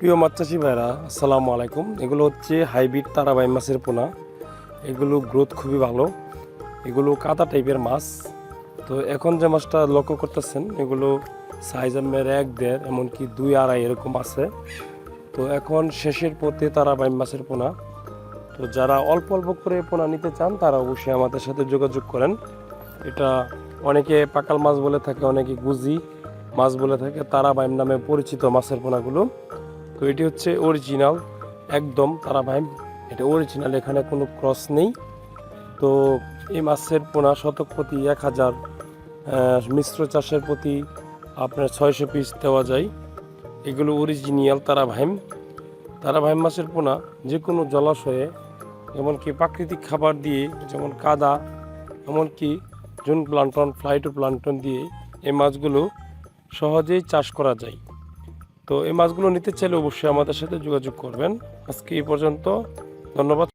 প্রিয় মাছ চাষি ভাইরা, আসসালামু আলাইকুম। এগুলো হচ্ছে হাইব্রিড তারাবাই মাছের পোনা। এগুলো গ্রোথ খুবই ভালো। এগুলো কাদা টাইপের মাছ। তো এখন যে মাছটা লক্ষ্য করতেছেন, এগুলো সাইজ আমার 1-1.5 এমনকি 2-2.5 এরকম আছে। তো এখন শেষের পথে তারাবাই মাছের পোনা। তো যারা অল্প অল্প করে পোনা নিতে চান তারা অবশ্যই আমাদের সাথে যোগাযোগ করেন। এটা অনেকে পাকাল মাছ বলে থাকে, অনেকে গুজি মাছ বলে থাকে। তারাবাই নামে পরিচিত মাছের পোনাগুলো। তো এটি হচ্ছে অরিজিনাল, একদম তারাবাইম। এটা অরিজিনাল, এখানে কোনো ক্রস নেই। তো এই মাছের পোনা শতক প্রতি 1000, মিশ্র চাষের প্রতি আপনার 600 পিস দেওয়া যায়। এগুলো অরিজিনাল তারাবাইম। তারাবাইম মাছের পোনা যে কোনো জলাশয়ে, এমনকি প্রাকৃতিক খাবার দিয়ে, যেমন কাদা, এমনকি জুন প্লান্টন, ফ্লাইটো প্লান্টন দিয়ে এই মাছগুলো সহজেই চাষ করা যায়। তো এই মাছগুলো নিতে চাইলে অবশ্যই আমাদের সাথে যোগাযোগ করবেন। আজকে এই পর্যন্ত, ধন্যবাদ।